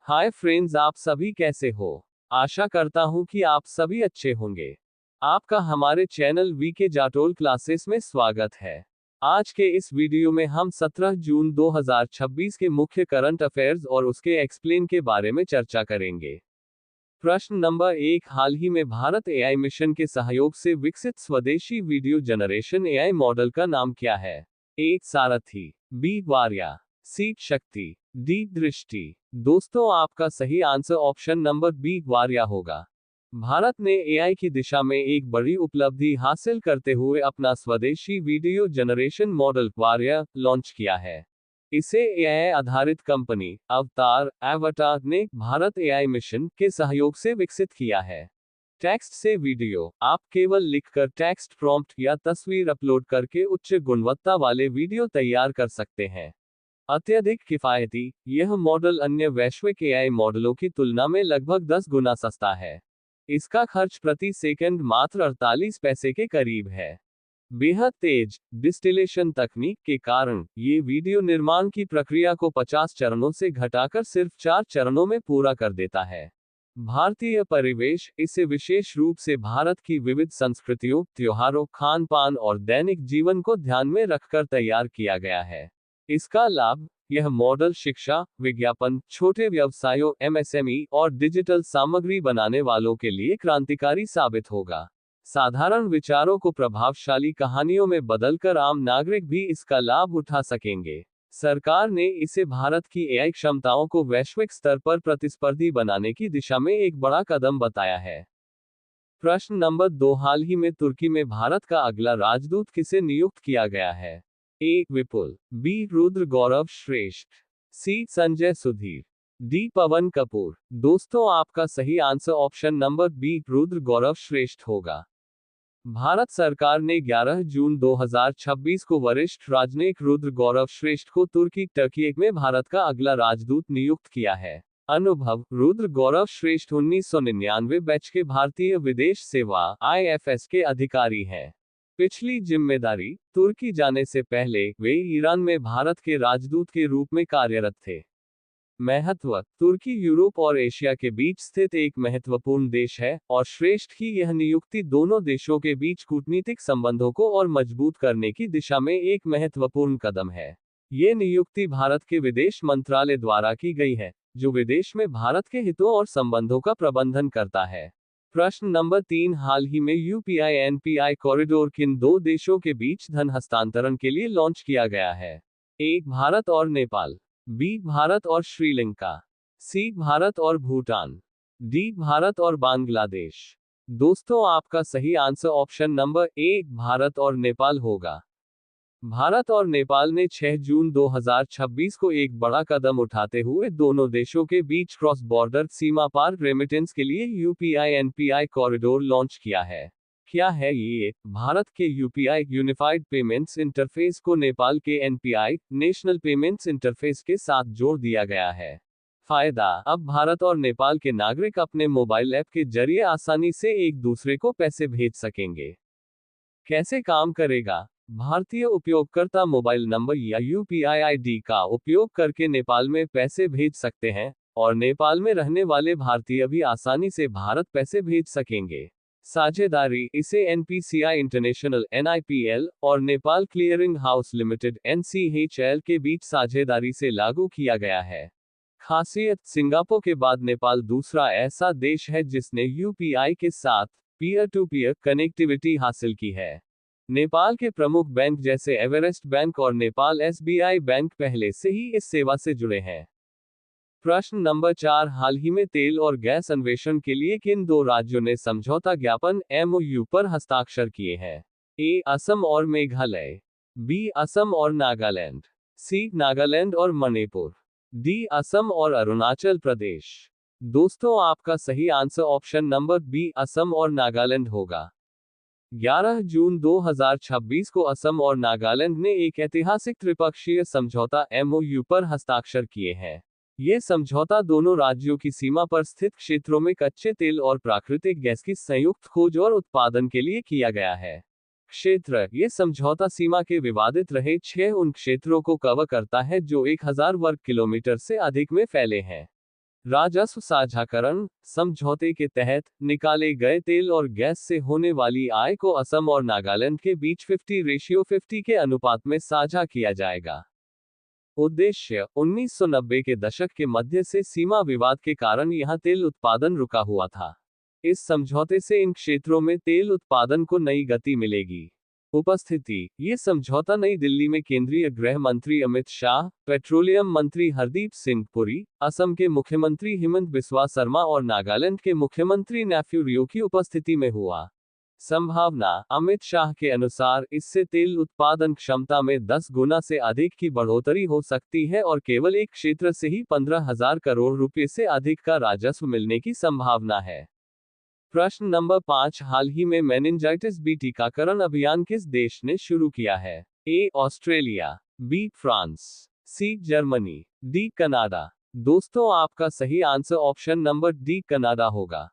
Hi friends, आप सभी कैसे हो। आशा करता हूँ कि आप सभी अच्छे होंगे। आपका हमारे चैनल वीके जाटोल क्लासेस में स्वागत है। आज के इस वीडियो में हम 17 जून 2026 के मुख्य करंट अफेयर्स और उसके एक्सप्लेन के बारे में चर्चा करेंगे। प्रश्न नंबर 1, हाल ही में भारत एआई मिशन के सहयोग से विकसित स्वदेशी वीडियो जनरेशन एआई मॉडल का नाम क्या है? ए सारथी, बी वार्या, सी शक्ति, डी दृष्टि। दोस्तों, आपका सही आंसर ऑप्शन नंबर बी वार्या होगा। भारत ने एआई की दिशा में एक बड़ी उपलब्धि हासिल करते हुए अपना स्वदेशी वीडियो जनरेशन मॉडल वार्या लॉन्च किया है। इसे एआई आधारित कंपनी एवटार ने भारत एआई मिशन के सहयोग से विकसित किया है। टेक्स्ट से वीडियो, आप केवल लिखकर टेक्स्ट प्रॉम्प्ट या तस्वीर अपलोड करके उच्च गुणवत्ता वाले वीडियो तैयार कर सकते हैं। अत्यधिक किफायती, यह मॉडल अन्य वैश्विक एआई मॉडलों की तुलना में लगभग 10 गुना सस्ता है। इसका खर्च प्रति सेकंड मात्र 48 पैसे के करीब है। बेहद तेज डिस्टिलेशन तकनीक के कारण ये वीडियो निर्माण की प्रक्रिया को 50 चरणों से घटाकर सिर्फ 4 चरणों में पूरा कर देता है। भारतीय परिवेश, इसे विशेष रूप से भारत की विविध संस्कृतियों, त्योहारों, खान पान और दैनिक जीवन को ध्यान में रखकर तैयार किया गया है। इसका लाभ, यह मॉडल शिक्षा, विज्ञापन, छोटे व्यवसायों एमएसएमई और डिजिटल सामग्री बनाने वालों के लिए क्रांतिकारी साबित होगा। साधारण विचारों को प्रभावशाली कहानियों में बदलकर आम नागरिक भी इसका लाभ उठा सकेंगे। सरकार ने इसे भारत की एआई क्षमताओं को वैश्विक स्तर पर प्रतिस्पर्धी बनाने की दिशा में एक बड़ा कदम बताया है। प्रश्न नंबर 2, हाल ही में तुर्की में भारत का अगला राजदूत किसे नियुक्त किया गया है? ए विपुल, B Rudra Gaurav Shreshtha, C Sanjay Sudhir, D Pawan Kapoor. दोस्तों, आपका सही answer option number B Rudra Gaurav Shreshtha होगा। भारत सरकार ने 11 जून 2026 को वरिष्ठ राजनयिक रुद्र गौरव श्रेष्ठ को तुर्की टर्की में भारत का अगला राजदूत नियुक्त किया है। अनुभव, रुद्र गौरव श्रेष्ठ 1999 बैच के भारतीय विदेश सेवा आईएफएस के अधिकारी हैं। पिछली जिम्मेदारी, तुर्की जाने से पहले वे ईरान में भारत के राजदूत के रूप में कार्यरत थे। महत्व, तुर्की यूरोप और एशिया के बीच स्थित एक महत्वपूर्ण देश है और श्रेष्ठ की यह नियुक्ति दोनों देशों के बीच कूटनीतिक संबंधों को और मजबूत करने की दिशा में एक महत्वपूर्ण कदम है। ये नियुक्ति भारत के विदेश मंत्रालय द्वारा की गई है, जो विदेश में भारत के हितों और संबंधों का प्रबंधन करता है। प्रश्न नंबर 3, हाल ही में यूपीआई एनपीआई कॉरिडोर किन दो देशों के बीच धन हस्तांतरण के लिए लॉन्च किया गया है? ए भारत और नेपाल, बी भारत और श्रीलंका, सी भारत और भूटान, डी भारत और बांग्लादेश। दोस्तों, आपका सही answer option number A Bharat और नेपाल होगा। भारत और नेपाल ने 6 जून 2026 को एक बड़ा कदम उठाते हुए दोनों देशों के बीच क्रॉस बॉर्डर सीमा पार रेमिटेंस के लिए यूपीआई एनपीआई कॉरिडोर लॉन्च किया है। क्या है ये? भारत के यूपीआई यूनिफाइड पेमेंट्स इंटरफेस को नेपाल के एनपीआई नेशनल पेमेंट्स इंटरफेस के साथ जोड़ दिया गया है। फायदा, अब भारत और नेपाल के नागरिक अपने मोबाइल ऐप के जरिए आसानी से एक दूसरे को पैसे भेज सकेंगे। कैसे काम करेगा? भारतीय उपयोगकर्ता मोबाइल नंबर या यूपीआई आईडी का उपयोग करके नेपाल में पैसे भेज सकते हैं, और नेपाल में रहने वाले भारतीय भी आसानी से भारत पैसे भेज सकेंगे। साझेदारी, इसे एनपीसीआई इंटरनेशनल एनआईपीएल और नेपाल क्लियरिंग हाउस लिमिटेड एनसीएचएल के बीच साझेदारी से लागू किया गया है। खासियत, सिंगापुर के बाद नेपाल दूसरा ऐसा देश है जिसने यूपीआई के साथ पीयर टू पीयर कनेक्टिविटी हासिल की है। नेपाल के प्रमुख बैंक जैसे एवरेस्ट बैंक और नेपाल एसबीआई बैंक पहले से ही इस सेवा से जुड़े हैं। प्रश्न नंबर 4, हाल ही में तेल और गैस अन्वेषण के लिए किन दो राज्यों ने समझौता ज्ञापन एमओयू पर हस्ताक्षर किए हैं? ए असम और मेघालय, बी असम और नागालैंड, सी नागालैंड और मणिपुर, डी असम और अरुणाचल प्रदेश। दोस्तों, आपका सही answer option number B Assam और नागालैंड होगा। 11 जून 2026 को असम और नागालैंड ने एक ऐतिहासिक त्रिपक्षीय समझौता एमओयू पर हस्ताक्षर किए हैं। ये समझौता दोनों राज्यों की सीमा पर स्थित क्षेत्रों में कच्चे तेल और प्राकृतिक गैस की संयुक्त खोज और उत्पादन के लिए किया गया है। क्षेत्र, ये समझौता सीमा के विवादित रहे 6 उन क्षेत्रों को कवर करता है जो 1000 वर्ग किलोमीटर से अधिक में फैले हैं। राजस्व साझाकरण समझौते के तहत निकाले गए तेल और गैस से होने वाली आय को असम और नागालैंड के बीच 50:50 के अनुपात में साझा किया जाएगा। उद्देश्य 1990 के दशक के मध्य से सीमा विवाद के कारण यहां तेल उत्पादन रुका हुआ था। इस समझौते से इन क्षेत्रों में तेल उत्पादन को नई गति मिलेगी। उपस्थिति। ये समझौता नई दिल्ली में केंद्रीय गृह मंत्री अमित शाह, पेट्रोलियम मंत्री हरदीप सिंह पुरी, असम के मुख्यमंत्री हिमंत बिस्वा शर्मा और नागालैंड के मुख्यमंत्री नेफ्यू रियो की उपस्थिति में हुआ। संभावना। अमित शाह के अनुसार इससे तेल उत्पादन क्षमता में 10 गुना से अधिक की बढ़ोतरी हो सकती है और केवल एक क्षेत्र से ही 15,000 करोड़ रुपए से अधिक का राजस्व मिलने की संभावना है। प्रश्न नंबर 5, हाल ही में मेनिंजाइटिस बी टीकाकरण अभियान किस देश ने शुरू किया है? A Australia, B France, C Germany, D Canada. दोस्तों आपका सही answer option number D Canada होगा।